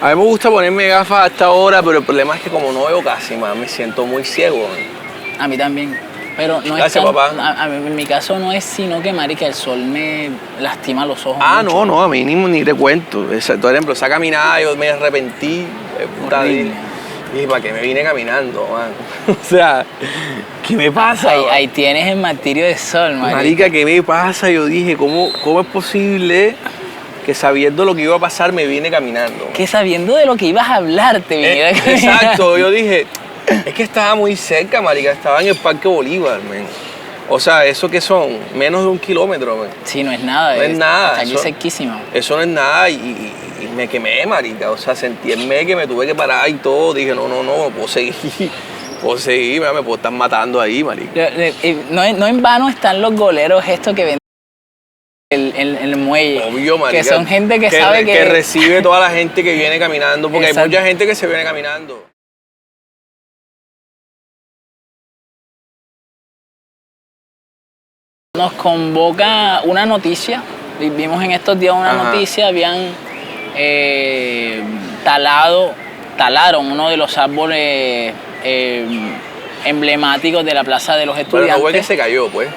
A mí me gusta ponerme gafas hasta ahora, pero el problema es que como no veo casi, man, me siento muy ciego. Man. A mí también. Pero no Gracias, es tan, papá. en mi caso no es sino que, marica, el sol me lastima los ojos No, mucho. no, a mí ni te cuento. Por ejemplo, esa caminada yo me arrepentí. Horrible. Y dije, ¿para qué me vine caminando, man? O sea, ¿qué me pasa? Ahí tienes el martirio de sol, marica. Marica, ¿qué me pasa? Yo dije, ¿cómo es posible que sabiendo lo que iba a pasar me vine caminando? Que sabiendo de lo que ibas a hablar te viniste caminando. Exacto, yo dije, es que estaba muy cerca, marica, estaba en el Parque Bolívar, man. O sea, ¿eso qué son? Menos de 1 kilómetro, man. Sí, no es nada. No es nada. Está aquí cerquísima. Eso no es nada y me quemé, marica. O sea, sentí el que me tuve que parar y todo. Dije, no puedo seguir. Me puedo estar matando ahí, marica. No en vano están los goleros estos que venden el muelle. Obvio, marica. Que son gente que sabe que recibe toda la gente que viene caminando, porque hay mucha gente que se viene caminando. Nos convoca una noticia. Vimos en estos días una noticia, habían talaron uno de los árboles emblemáticos de la Plaza de los Estudiantes. Pero no fue que se cayó, pues.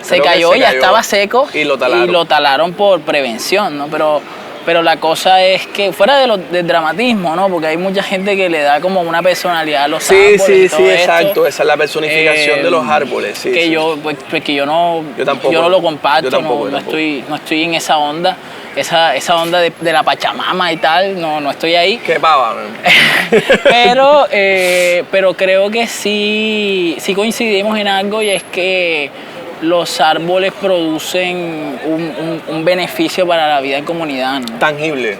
Se cayó, ya estaba seco y lo talaron por prevención, ¿no? Pero la cosa es que, fuera del dramatismo, ¿no? Porque hay mucha gente que le da como una personalidad a los árboles. Sí, y todo exacto. Esa es la personificación de los árboles. Sí, que yo no lo comparto, no estoy en esa onda. Esa onda de la Pachamama y tal, no estoy ahí. Qué pava, man. pero creo que sí coincidimos en algo, y es que los árboles producen un beneficio para la vida en comunidad, ¿no? Tangible,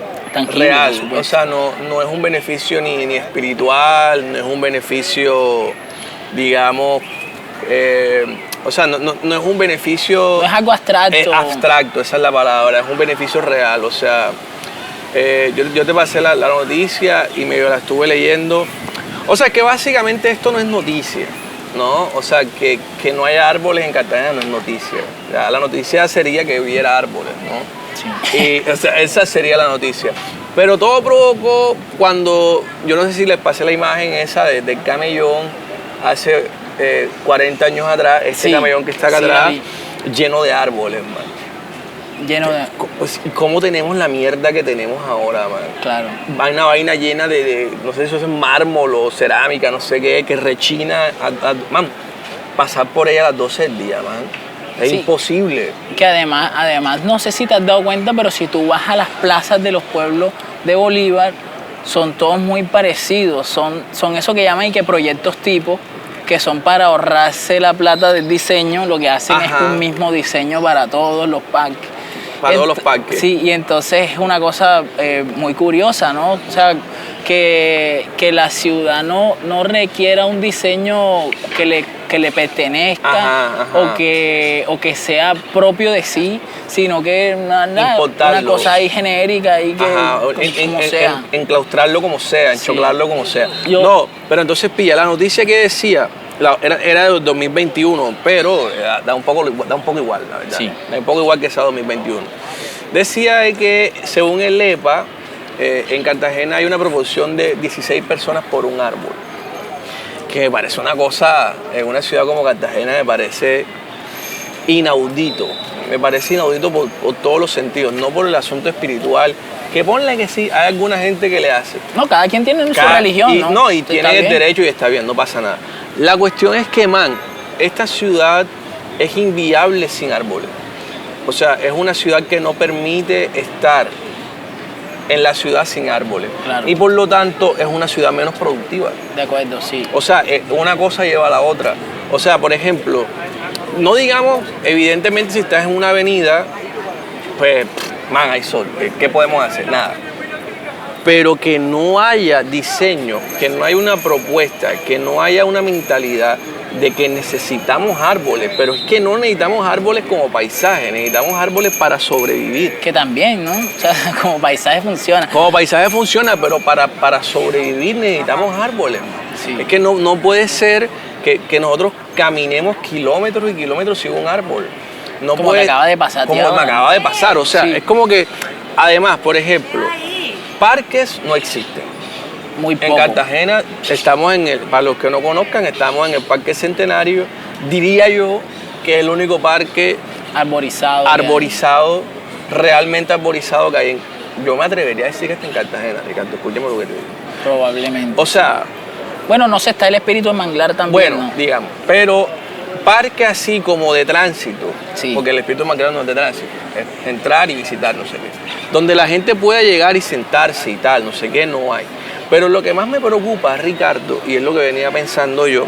real. O sea, no es un beneficio ni espiritual, no es un beneficio, digamos, o sea, no es un beneficio... No es algo abstracto. Es abstracto, esa es la palabra, es un beneficio real. O sea, yo te pasé la noticia y medio la estuve leyendo. O sea, que básicamente esto no es noticia, ¿no? O sea, que no haya árboles en Cartagena no es noticia. Ya, la noticia sería que hubiera árboles, ¿no? Sí. Y, o sea, esa sería la noticia. Pero todo provocó cuando, yo no sé si les pasé la imagen esa del camellón hace 40 años atrás, camellón que está acá atrás, lleno de árboles, man. Lleno de... ¿Cómo tenemos la mierda que tenemos ahora, man? Claro. Hay una vaina llena de no sé si eso es mármol o cerámica, no sé qué, que rechina. Man, pasar por ella a las 12 del día, man. Es imposible. Que además, no sé si te has dado cuenta, pero si tú vas a las plazas de los pueblos de Bolívar, son todos muy parecidos. Son eso que llaman y que proyectos tipo, que son para ahorrarse la plata del diseño. Lo que hacen es un mismo diseño para todos los parques. Para todos los parques. Sí, y entonces es una cosa muy curiosa, ¿no? O sea, que la ciudad no requiera un diseño que le pertenezca o que sea propio de sí, sino que una cosa ahí genérica y que como sea. Enclaustrarlo como sea, enchoclarlo como sea. No, pero entonces pilla, la noticia que decía, era de 2021, pero da un poco igual, la verdad. Sí. Da un poco igual que esa 2021. Decía que según el EPA, en Cartagena hay una proporción de 16 personas por un árbol. Que me parece una cosa, en una ciudad como Cartagena me parece inaudito. Me parece inaudito por todos los sentidos, no por el asunto espiritual. Que ponle que sí, hay alguna gente que le hace. No, cada quien tiene su religión, ¿no? No, y tiene el derecho y está bien, no pasa nada. La cuestión es que, man, esta ciudad es inviable sin árboles. O sea, es una ciudad que no permite estar en la ciudad sin árboles. Claro. Y por lo tanto es una ciudad menos productiva. De acuerdo, sí. O sea, una cosa lleva a la otra. O sea, por ejemplo, no digamos, evidentemente si estás en una avenida, pues, man, hay sol. ¿Qué podemos hacer? Nada. Pero que no haya diseño, que no haya una propuesta, que no haya una mentalidad de que necesitamos árboles, pero es que no necesitamos árboles como paisaje, necesitamos árboles para sobrevivir. Que también, ¿no? O sea, como paisaje funciona. Como paisaje funciona, pero para sobrevivir necesitamos árboles. Sí. Es que no puede ser que nosotros caminemos kilómetros y kilómetros sin un árbol. No como puede, te acaba de pasar, como me acaba de pasar, o sea, sí. Es como que, además, por ejemplo, parques no existen. Muy poco. En Cartagena estamos para los que no conozcan, estamos en el Parque Centenario. Diría yo que es el único parque arborizado, realmente arborizado que hay yo me atrevería a decir que está en Cartagena, Ricardo, escúchame lo que te digo. Probablemente. O sea... Bueno, no sé, está el espíritu de Manglar también, bueno, ¿no? digamos, pero parque así como de tránsito, sí. Porque el espíritu de Manglar no es de tránsito, es entrar y visitar, no sé qué. Donde la gente pueda llegar y sentarse y tal, no sé qué, no hay. Pero lo que más me preocupa, Ricardo, y es lo que venía pensando yo,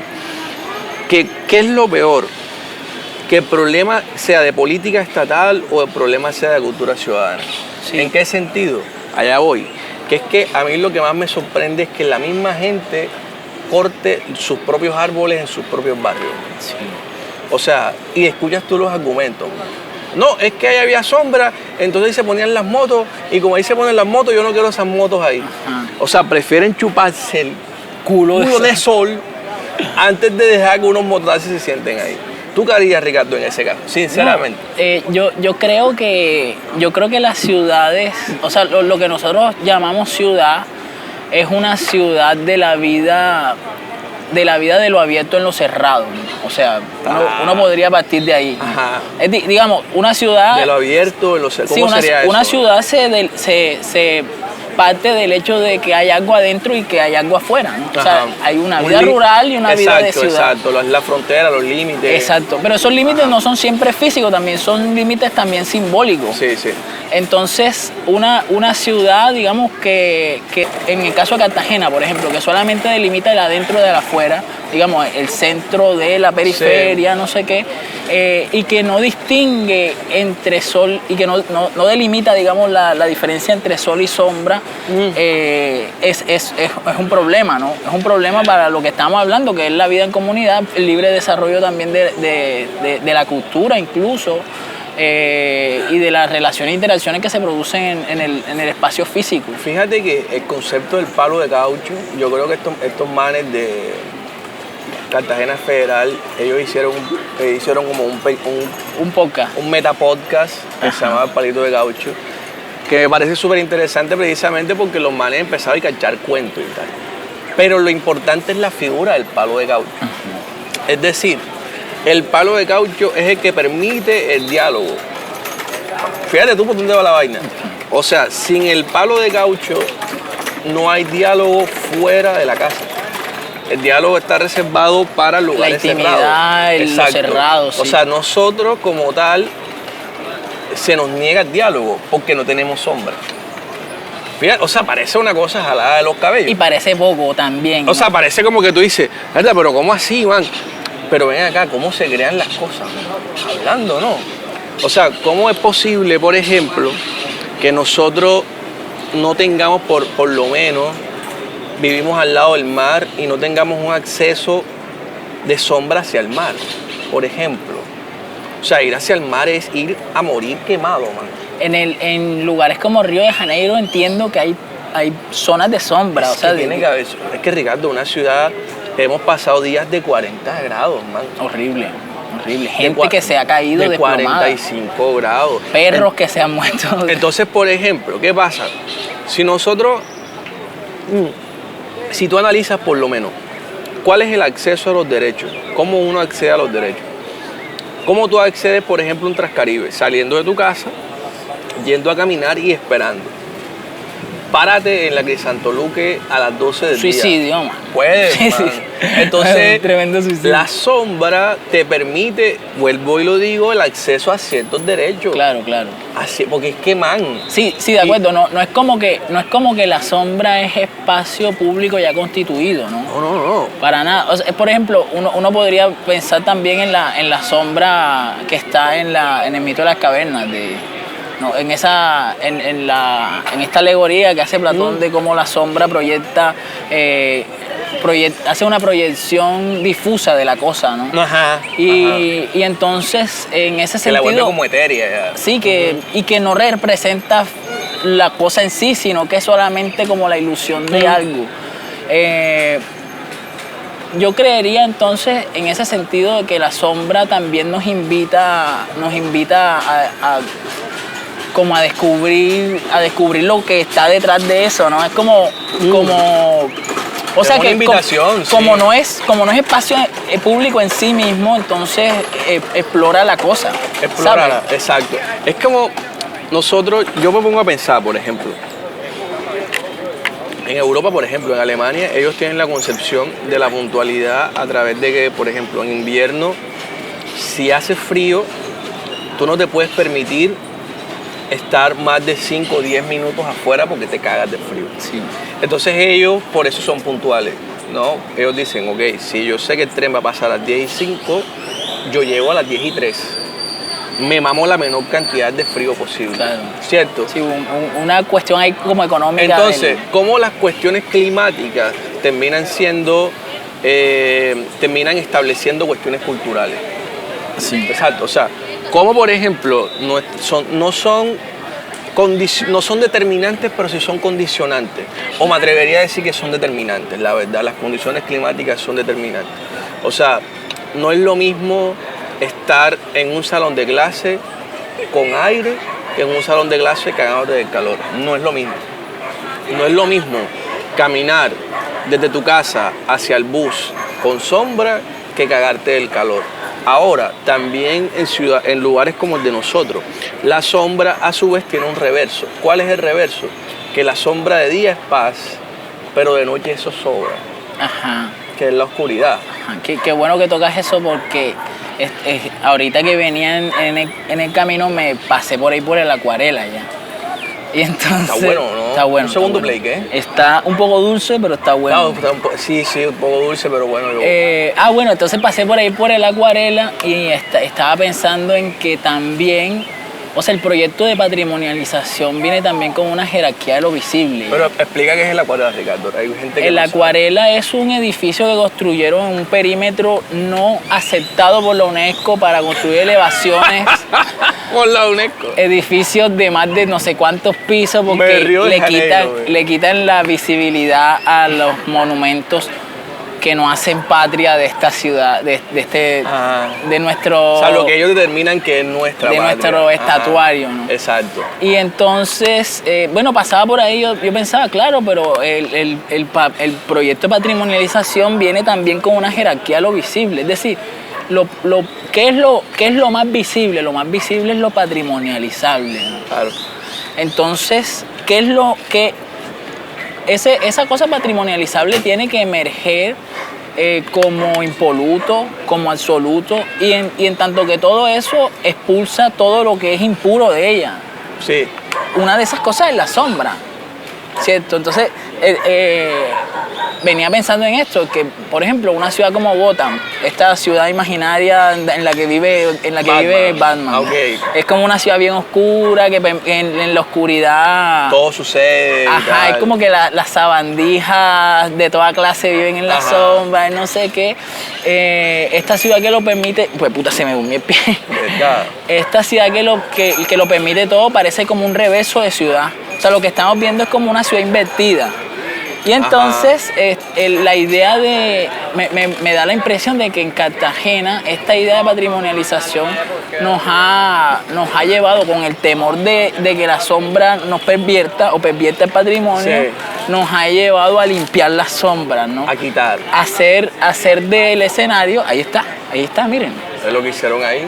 que ¿qué es lo peor? Que el problema sea de política estatal o el problema sea de cultura ciudadana. Sí. ¿En qué sentido? Allá voy. Que es que a mí lo que más me sorprende es que la misma gente corte sus propios árboles en sus propios barrios. Sí. O sea, y escuchas tú los argumentos. No, es que ahí había sombra, entonces ahí se ponían las motos, y como ahí se ponen las motos, yo no quiero esas motos ahí. Ajá. O sea, prefieren chuparse el culo de sol antes de dejar que unos mototaxis se sienten ahí. ¿Tú qué harías, Ricardo, en ese caso? Sinceramente. No, yo creo que las ciudades, o sea, lo que nosotros llamamos ciudad, es una ciudad de la vida de lo abierto en lo cerrado, ¿no? O sea, uno podría partir de ahí. Ajá. Digamos, una ciudad... De lo abierto en lo cerrado. ¿Cómo sería eso? Una ciudad se parte del hecho de que hay algo adentro y que hay algo afuera, ¿no? O sea, hay una vida rural y una vida de ciudad. Exacto, la frontera, los límites. Exacto, pero esos límites no son siempre físicos, también son límites también simbólicos. Sí, sí. Entonces, una ciudad, digamos, que en el caso de Cartagena, por ejemplo, que solamente delimita el adentro de la afuera, digamos, el centro de la periferia, sí. No sé qué, y que no distingue entre sol, y que no delimita, digamos, la diferencia entre sol y sombra, es un problema, ¿no? Es un problema para lo que estamos hablando, que es la vida en comunidad, el libre desarrollo también de la cultura incluso, y de las relaciones e interacciones que se producen en el espacio físico. Fíjate que el concepto del palo de caucho, yo creo que estos manes de Cartagena Federal, ellos hicieron como un podcast, un metapodcast que se llama El Palito de Caucho, que me parece súper interesante precisamente porque los manes empezaron a cachar cuentos y tal. Pero lo importante es la figura del palo de caucho. Es decir, el palo de caucho es el que permite el diálogo. Fíjate tú por dónde va la vaina. O sea, sin el palo de caucho no hay diálogo fuera de la casa. El diálogo está reservado para lugares cerrados. La intimidad, lo cerrado, sí. O sea, nosotros como tal se nos niega el diálogo porque no tenemos sombra. Fíjate, o sea, parece una cosa jalada de los cabellos. Y parece poco también, ¿no? O sea, parece como que tú dices, ¿verdad? Pero ¿cómo así, man? Pero ven acá, ¿cómo se crean las cosas? Hablando, ¿no? O sea, ¿cómo es posible, por ejemplo, que nosotros no tengamos, por lo menos, vivimos al lado del mar y no tengamos un acceso de sombra hacia el mar, por ejemplo? O sea, ir hacia el mar es ir a morir quemado, man. En lugares como Río de Janeiro entiendo que hay zonas de sombra. Es que, Ricardo, una ciudad, hemos pasado días de 40 grados, man. Horrible. Gente que se ha caído de 45 grados. Perros que se han muerto. Entonces, por ejemplo, ¿qué pasa? Si tú analizas por lo menos, ¿cuál es el acceso a los derechos? ¿Cómo uno accede a los derechos? ¿Cómo tú accedes, por ejemplo, a un Transcaribe? Saliendo de tu casa, yendo a caminar y esperando. Párate en la Crisantoluque a las 12 del suicidio, día. Puedes, sí, man. Entonces, tremendo suicidio. La sombra te permite, vuelvo y lo digo, el acceso a ciertos derechos. Claro. Así, porque es que, man. Sí, de acuerdo. No es como que la sombra es espacio público ya constituido, ¿no? No. Para nada. O sea, por ejemplo, uno podría pensar también en la sombra que está en el mito de las cavernas No, en esta alegoría que hace Platón de cómo la sombra hace una proyección difusa de la cosa, ¿no? Ajá. Y entonces, en ese sentido... Que la vuelve como etérea. Sí, y que no representa la cosa en sí, sino que es solamente como la ilusión de algo. Yo creería entonces en ese sentido de que la sombra también nos invita como a descubrir lo que está detrás de eso, ¿no? Es como o sea, es una invitación, como no es espacio público en sí mismo, entonces explora la cosa. Explórala, exacto. Es como nosotros, yo me pongo a pensar, por ejemplo, en Europa, por ejemplo, en Alemania, ellos tienen la concepción de la puntualidad a través de que, por ejemplo, en invierno, si hace frío, tú no te puedes permitir estar más de 5 o 10 minutos afuera porque te cagas de frío. Sí. Entonces ellos por eso son puntuales, ¿no? Ellos dicen, ok, si yo sé que el tren va a pasar a las 10:05, yo llego a las 10:03. Me mamo la menor cantidad de frío posible. Claro. ¿Cierto? Sí, una cuestión ahí como económica. Entonces, ¿cómo las cuestiones climáticas terminan estableciendo cuestiones culturales? Sí. Exacto, o sea, como por ejemplo, no son determinantes, pero sí son condicionantes. O me atrevería a decir que son determinantes, la verdad, las condiciones climáticas son determinantes. O sea, no es lo mismo estar en un salón de clase con aire que en un salón de clase cagándote del calor. No es lo mismo. No es lo mismo caminar desde tu casa hacia el bus con sombra que cagarte del calor. Ahora, también en lugares como el de nosotros, la sombra a su vez tiene un reverso. ¿Cuál es el reverso? Que la sombra de día es paz, pero de noche eso sobra. Ajá. Que es la oscuridad. Ajá. Qué bueno que tocas eso porque ahorita que venía en el camino me pasé por ahí por el Acuarela ya. Y entonces, está bueno, ¿no? Está bueno. Un segundo bueno. play, ¿qué? Está un poco dulce, pero está bueno. Sí, un poco dulce, pero bueno. Bueno, entonces pasé por ahí por el Acuarela y estaba pensando en que también, o sea, el proyecto de patrimonialización viene también con una jerarquía de lo visible. Pero explica qué es el Acuarela, Ricardo. Hay gente que el Acuarela es un edificio que construyeron en un perímetro no aceptado por la UNESCO para construir elevaciones. Por la UNESCO. Edificios de más de no sé cuántos pisos porque le quitan la visibilidad a los monumentos que nos hacen patria de esta ciudad, de nuestro... O sea, lo que ellos determinan que es nuestra patria. De nuestro estatuario, ¿no? Exacto. Y entonces, pasaba por ahí, yo pensaba, claro, pero el proyecto de patrimonialización viene también con una jerarquía a lo visible. Es decir, ¿qué es lo más visible? Lo más visible es lo patrimonializable, ¿no? Claro. Entonces, ¿qué es lo que... Esa cosa patrimonializable tiene que emerger como impoluto, como absoluto, y en tanto que todo eso expulsa todo lo que es impuro de ella. Sí. Una de esas cosas es la sombra, ¿cierto? Entonces, venía pensando en esto, que por ejemplo una ciudad como Gotham, esta ciudad imaginaria en la que vive Batman, okay. Es como una ciudad bien oscura, que en la oscuridad todo sucede. Ajá, es como que las sabandijas de toda clase viven en la sombra, no sé qué. Esta ciudad que lo permite, pues puta, se me durmió el pie. Esta ciudad que lo permite todo parece como un reverso de ciudad. O sea, lo que estamos viendo es como una ciudad invertida. Y entonces la idea me da la impresión de que en Cartagena esta idea de patrimonialización nos ha llevado con el temor de que la sombra nos pervierta o pervierta el patrimonio, sí. Nos ha llevado a limpiar las sombras, ¿no? A quitar. Hacer del escenario, ahí está, miren. Es lo que hicieron ahí.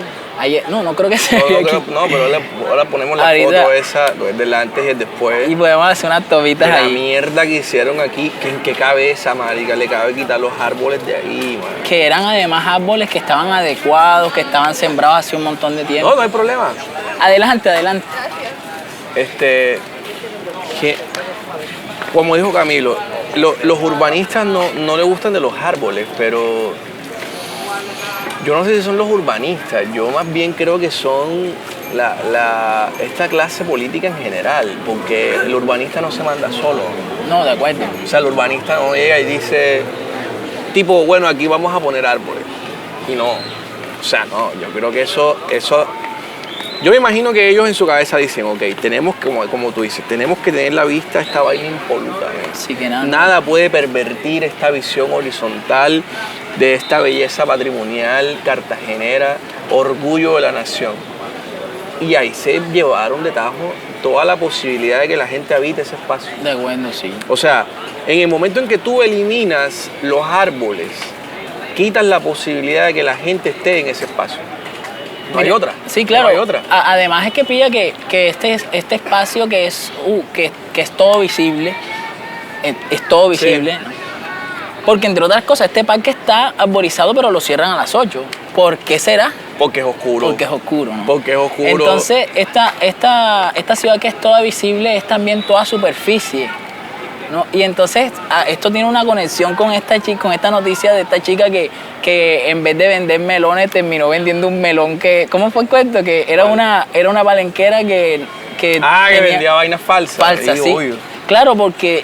No creo que sea. No, pero ahora ponemos la foto esa, del antes y el después. Y podemos hacer unas tomitas ahí. La mierda que hicieron aquí, ¿en qué cabeza, marica? Le cabe quitar los árboles de ahí, man. Que eran además árboles que estaban adecuados, que estaban sembrados hace un montón de tiempo. No hay problema. Adelante. Como dijo Camilo, los urbanistas no les gustan de los árboles, pero... Yo no sé si son los urbanistas, yo más bien creo que son esta clase política en general, porque el urbanista no se manda solo. No, de acuerdo. O sea, el urbanista no llega y dice, tipo, bueno, aquí vamos a poner árboles. Y no, o sea, no, yo creo que eso yo me imagino que ellos en su cabeza dicen, ok, tenemos, como tú dices, tenemos que tener la vista esta vaina impoluta, ¿no? Sí, que nada. Nada puede pervertir esta visión horizontal de esta belleza patrimonial cartagenera, orgullo de la nación. y ahí se llevaron de tajo toda la posibilidad de que la gente habite ese espacio. De bueno, sí. O sea, en el momento en que tú eliminas los árboles, quitas la posibilidad de que la gente esté en ese espacio. No hay otra. Sí, claro. No hay otra. Además es que pilla que este espacio que es todo visible, es todo visible, Sí. ¿no? Porque entre otras cosas, este parque está arborizado, pero lo cierran a las 8. ¿Por qué será? Porque es oscuro. Porque es oscuro, ¿no? Porque es oscuro. Entonces, esta ciudad que es toda visible es también toda superficie, ¿no? Y entonces, esto tiene una conexión con con esta noticia de esta chica que en vez de vender melones terminó vendiendo un melón que... ¿Cómo fue el cuento? Que era una palenquera que vendía vainas falsas. Falsas, sí. Obvio. Claro, porque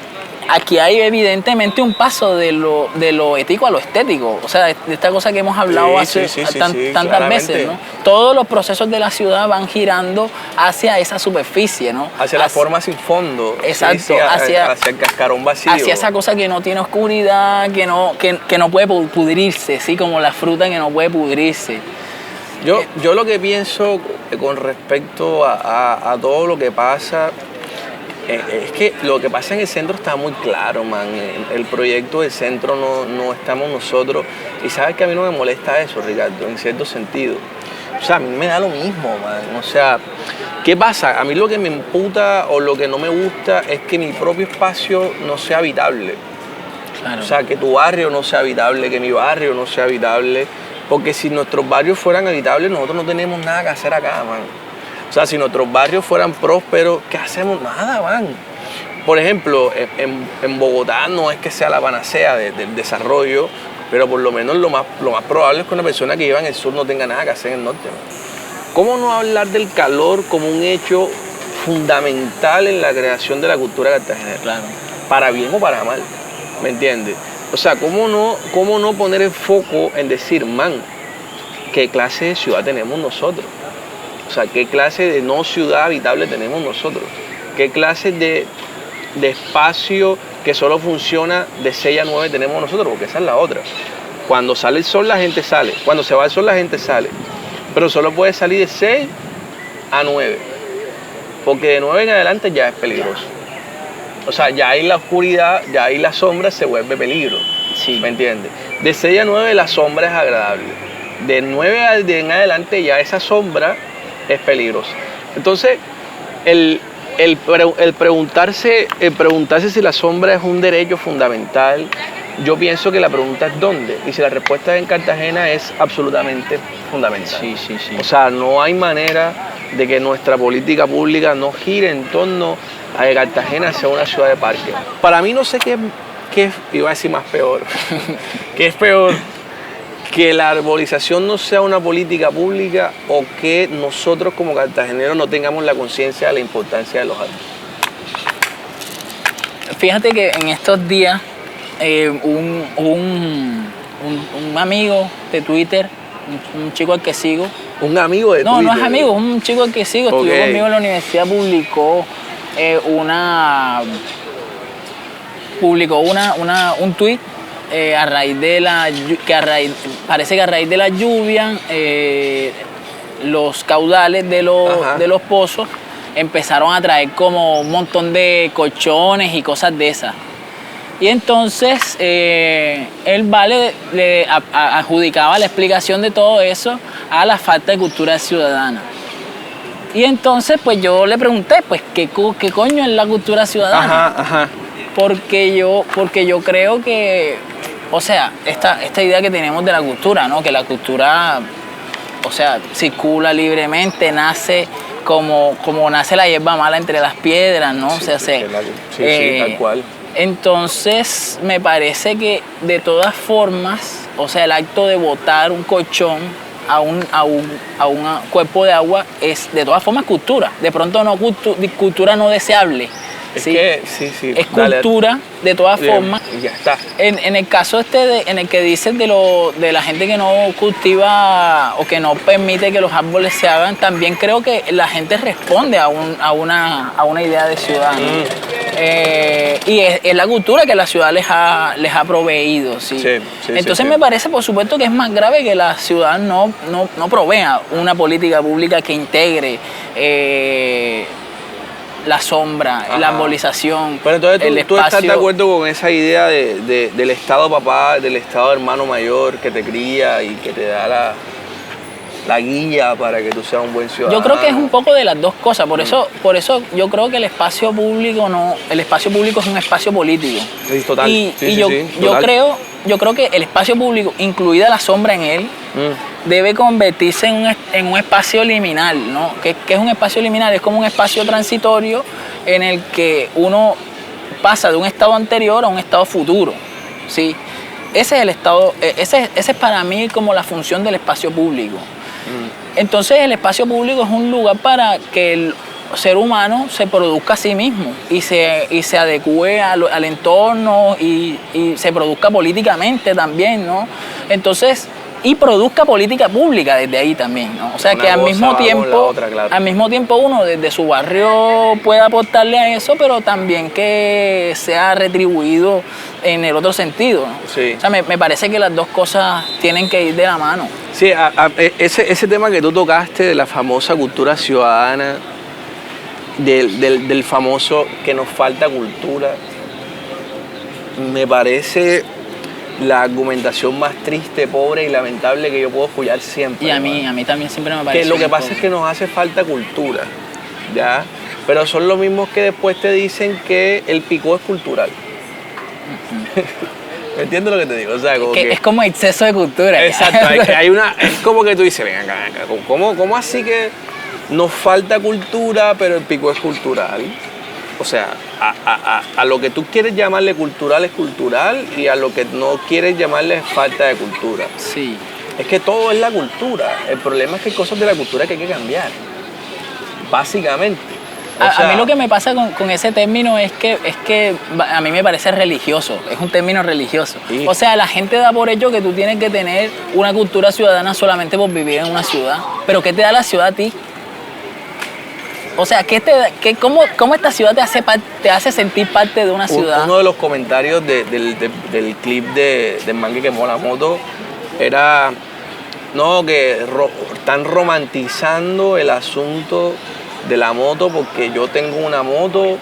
aquí hay evidentemente un paso de lo ético a lo estético. O sea, de esta cosa que hemos hablado tantas veces, ¿no? Todos los procesos de la ciudad van girando hacia esa superficie, ¿no? Hacia la forma sin fondo. Exacto. Sí, hacia el cascarón vacío. Hacia esa cosa que no tiene oscuridad, que no puede pudrirse, ¿sí? Como la fruta que no puede pudrirse. Yo lo que pienso con respecto a todo lo que pasa es que lo que pasa en el centro está muy claro, man. El proyecto del centro no estamos nosotros. Y sabes que a mí no me molesta eso, Ricardo, en cierto sentido. O sea, a mí me da lo mismo, man. O sea, ¿qué pasa? A mí lo que me imputa o lo que no me gusta es que mi propio espacio no sea habitable. Claro. O sea, que tu barrio no sea habitable, que mi barrio no sea habitable. Porque si nuestros barrios fueran habitables, nosotros no tenemos nada que hacer acá, man. O sea, si nuestros barrios fueran prósperos, ¿qué hacemos? Nada, man. Por ejemplo, en Bogotá no es que sea la panacea del desarrollo, pero por lo menos lo más probable es que una persona que viva en el sur no tenga nada que hacer en el norte, man. ¿Cómo no hablar del calor como un hecho fundamental en la creación de la cultura cartagenera? Claro. Para bien o para mal, ¿me entiendes? O sea, ¿cómo no poner el foco en decir, man, qué clase de ciudad tenemos nosotros? O sea, ¿qué clase de no ciudad habitable tenemos nosotros? ¿Qué clase de espacio que solo funciona de 6 a 9 tenemos nosotros? Porque esa es la otra. Cuando sale el sol, la gente sale. Cuando se va el sol, la gente sale. Pero solo puede salir de 6 a 9. Porque de 9 en adelante ya es peligroso. O sea, ya ahí la oscuridad, ya ahí la sombra se vuelve peligro. Sí. ¿Me entiendes? De 6 a 9 la sombra es agradable. De 9 en adelante ya esa sombra es peligrosa. Entonces, el preguntarse si la sombra es un derecho fundamental, yo pienso que la pregunta es ¿dónde? Y si la respuesta en Cartagena es absolutamente fundamental. Sí. O sea, no hay manera de que nuestra política pública no gire en torno a que Cartagena sea una ciudad de parque. Para mí no sé qué iba a decir más peor. ¿Qué es peor? Que la arbolización no sea una política pública o que nosotros como cartageneros no tengamos la conciencia de la importancia de los árboles. Fíjate que en estos días un amigo de Twitter, un chico al que sigo. ¿Un amigo de No, Twitter? no es amigo, es un chico al que sigo, estudió conmigo en la universidad, publicó un tweet parece que a raíz de la lluvia los caudales de los pozos empezaron a traer como un montón de colchones y cosas de esas. Y entonces él le adjudicaba la explicación de todo eso a la falta de cultura ciudadana. Y entonces pues yo le pregunté, pues, ¿qué coño es la cultura ciudadana? Ajá. Porque yo creo que, o sea, esta idea que tenemos de la cultura, ¿no? Que la cultura, o sea, circula libremente, nace como nace la hierba mala entre las piedras, ¿no? Sí, o sea, tal cual. Entonces, me parece que de todas formas, o sea, el acto de botar un colchón a un cuerpo de agua es de todas formas cultura. De pronto no cultura no deseable. Es ¿sí? que, sí. Es cultura, de todas formas. Y ya está. En el caso en el que dices de la gente que no cultiva o que no permite que los árboles se hagan, también creo que la gente responde a una idea de ciudad, ¿no? Y es la cultura que la ciudad les ha proveído, ¿sí? Entonces me parece, por supuesto, que es más grave que la ciudad no provea una política pública que integre la sombra, la embolización, pero entonces el espacio. ¿Tú estás de acuerdo con esa idea del Estado papá, del Estado hermano mayor que te cría y que te da la guía para que tú seas un buen ciudadano? Yo creo que es un poco de las dos cosas, por eso yo creo que el espacio público es un espacio político. Sí, total. Yo creo que el espacio público, incluida la sombra en él, debe convertirse en un espacio liminal, ¿no? ¿Qué es un espacio liminal? Es como un espacio transitorio en el que uno pasa de un estado anterior a un estado futuro, ¿sí? Ese es el estado, ese es para mí como la función del espacio público. Entonces el espacio público es un lugar para que el ser humano se produzca a sí mismo y se adecue al entorno y se produzca políticamente también, ¿no? Entonces, y produzca política pública desde ahí también, ¿no? O sea, que al mismo tiempo uno desde su barrio pueda aportarle a eso, pero también que sea retribuido en el otro sentido, ¿no? Sí. O sea, me parece que las dos cosas tienen que ir de la mano. Sí, ese tema que tú tocaste de la famosa cultura ciudadana, del famoso que nos falta cultura, me parece la argumentación más triste, pobre y lamentable que yo puedo escuchar siempre. Y a mí también siempre me parece. Que lo que pasa es que nos hace falta cultura, ¿ya? Pero son los mismos que después te dicen que el picó es cultural. ¿Entiendes lo que te digo? O sea, como que es como exceso de cultura. Exacto, es como que tú dices, venga, ¿cómo así que nos falta cultura, pero el picó es cultural? O sea, a lo que tú quieres llamarle cultural es cultural y a lo que no quieres llamarle es falta de cultura. Sí. Es que todo es la cultura. El problema es que hay cosas de la cultura que hay que cambiar. Básicamente. A mí lo que me pasa con ese término es que a mí me parece religioso. Es un término religioso. Sí. O sea, la gente da por hecho que tú tienes que tener una cultura ciudadana solamente por vivir en una ciudad. Pero ¿qué te da la ciudad a ti? O sea, ¿cómo esta ciudad te hace sentir parte de una ciudad? Uno de los comentarios del clip del man que quemó la moto era que están romantizando el asunto de la moto porque yo tengo una moto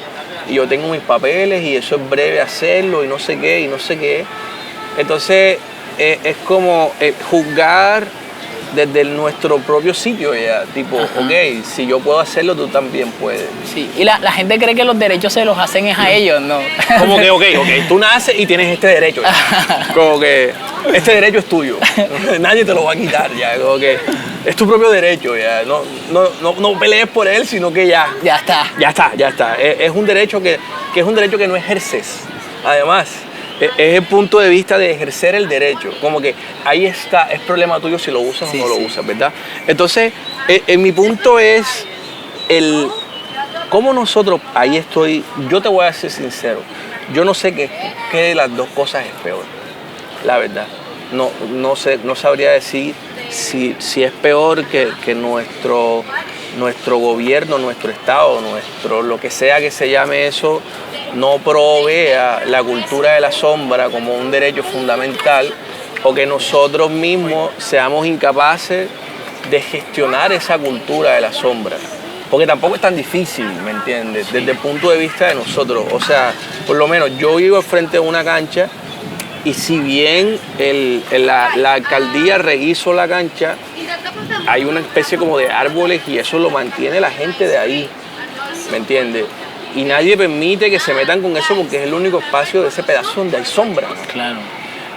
y yo tengo mis papeles y eso es breve hacerlo y no sé qué y no sé qué. Entonces es como juzgar desde nuestro propio sitio ya, tipo, ok, si yo puedo hacerlo, tú también puedes. Sí, y la gente cree que los derechos se los hacen es a ellos, ¿no? Como que, ok, tú naces y tienes este derecho ya. Como que este derecho es tuyo, nadie te lo va a quitar ya, como que es tu propio derecho ya, no pelees por él, sino que ya está. Es un derecho que es un derecho que no ejerces, además. Es el punto de vista de ejercer el derecho, como que ahí está, es problema tuyo si lo usas o no lo usas, ¿verdad? Entonces, mi punto es cómo nosotros, yo te voy a ser sincero, yo no sé qué de las dos cosas es peor, la verdad. No sabría decir si es peor que nuestro gobierno, nuestro Estado, lo que sea que se llame eso, no provea la cultura de la sombra como un derecho fundamental, o que nosotros mismos seamos incapaces de gestionar esa cultura de la sombra. Porque tampoco es tan difícil, ¿me entiendes? Desde el punto de vista de nosotros. O sea, por lo menos yo vivo frente de una cancha y si bien la alcaldía rehizo la cancha, hay una especie como de árboles y eso lo mantiene la gente de ahí, ¿me entiendes? Y nadie permite que se metan con eso porque es el único espacio de ese pedazo donde hay sombra, ¿no? Claro.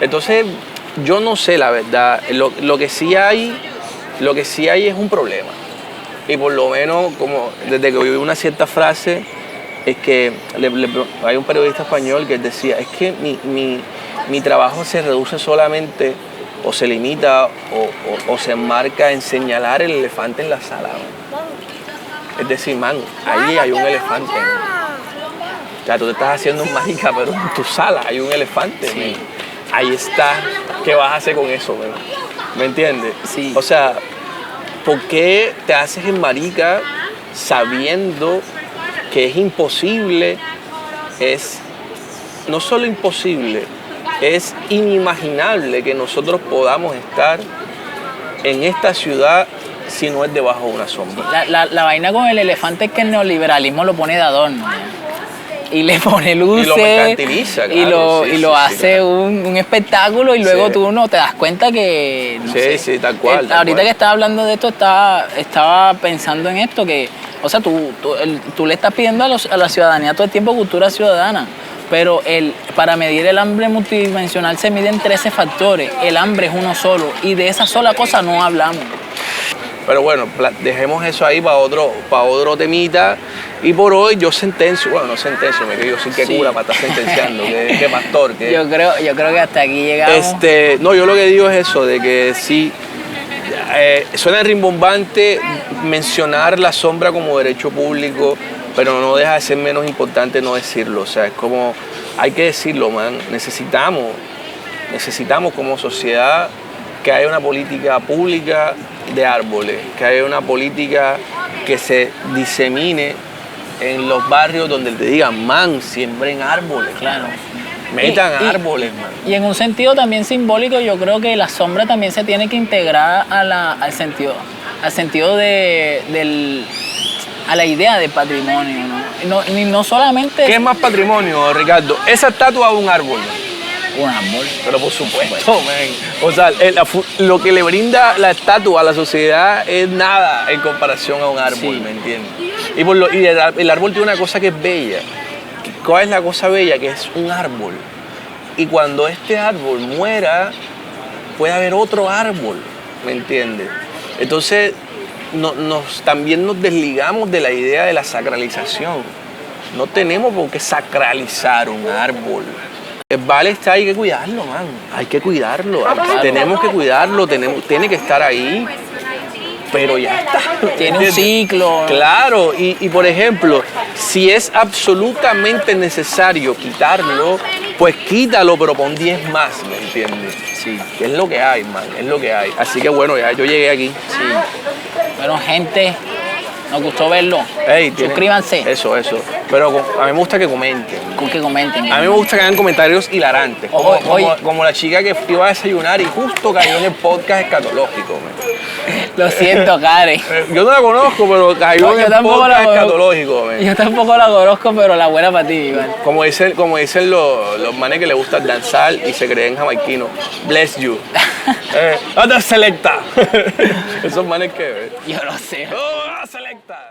Entonces, yo no sé la verdad. Lo que sí hay es un problema. Y por lo menos, como desde que oí una cierta frase, es que hay un periodista español que decía, es que mi trabajo se reduce solamente o se limita o se enmarca en señalar el elefante en la sala, ¿no? Es decir, man, ahí hay un elefante. O sea, tú te estás haciendo un marica, pero en tu sala hay un elefante. Sí. Ahí está. ¿Qué vas a hacer con eso, man? ¿Me entiendes? Sí. O sea, ¿por qué te haces el marica sabiendo que es imposible es no solo imposible, es inimaginable que nosotros podamos estar en esta ciudad si no es debajo de una sombra. La vaina con el elefante es que el neoliberalismo lo pone de adorno. Y le pone luces. Y lo mercantiliza, claro. Y lo hace claro. un espectáculo y luego tú no te das cuenta que... No sé, sí, tal cual. Ahorita que estaba hablando de esto, estaba pensando en esto, que, o sea, tú le estás pidiendo a la ciudadanía todo el tiempo cultura ciudadana, pero para medir el hambre multidimensional se miden 13 factores. El hambre es uno solo y de esa sola cosa no hablamos. Pero bueno, dejemos eso ahí para otro temita. Y por hoy yo sentencio, bueno, no sentencio, yo soy que cura para estar sentenciando, que pastor. Yo creo que hasta aquí llegamos. No, yo lo que digo es eso, de que sí, suena rimbombante mencionar la sombra como derecho público, pero no deja de ser menos importante no decirlo. O sea, es como, hay que decirlo, man. Necesitamos como sociedad que haya una política pública de árboles, que haya una política que se disemine en los barrios donde te digan, man, siembren árboles. Claro. Metan árboles, man. Y en un sentido también simbólico, yo creo que la sombra también se tiene que integrar al sentido a la idea de patrimonio, ¿no? No solamente... ¿Qué es más patrimonio, Ricardo? Esa estatua o un árbol. Un árbol. Pero por supuesto, man. O sea, lo que le brinda la estatua a la sociedad es nada en comparación a un árbol, sí. ¿Me entiendes? Y el árbol tiene una cosa que es bella. ¿Cuál es la cosa bella? Que es un árbol. Y cuando este árbol muera, puede haber otro árbol, ¿me entiendes? Entonces, también nos desligamos de la idea de la sacralización. No tenemos por qué sacralizar un árbol. El vale está, hay que cuidarlo, man. Hay que cuidarlo. Tenemos que cuidarlo, tiene que estar ahí. Pero ya está. Tiene un ciclo. Claro, y por ejemplo, si es absolutamente necesario quitarlo, pues quítalo, pero pon 10 más, ¿me entiendes? Sí. Es lo que hay, man, es lo que hay. Así que bueno, ya yo llegué aquí. Sí. Bueno, gente, nos gustó verlo. Suscríbanse. Eso. Pero a mí me gusta que comenten. Que comenten. A mí me gusta que hagan comentarios hilarantes. Como la chica que iba a desayunar y justo cayó en el podcast escatológico. Man. Lo siento, Karen. Yo no la conozco, pero cayó en el podcast escatológico. Man. Yo tampoco la conozco, pero la buena para ti, igual. Como dicen los manes que les gusta danzar y se creen jamaiquinos. Bless you. ¡Anda selecta! Esos manes que... Yo no sé. ¡Oh, selecta!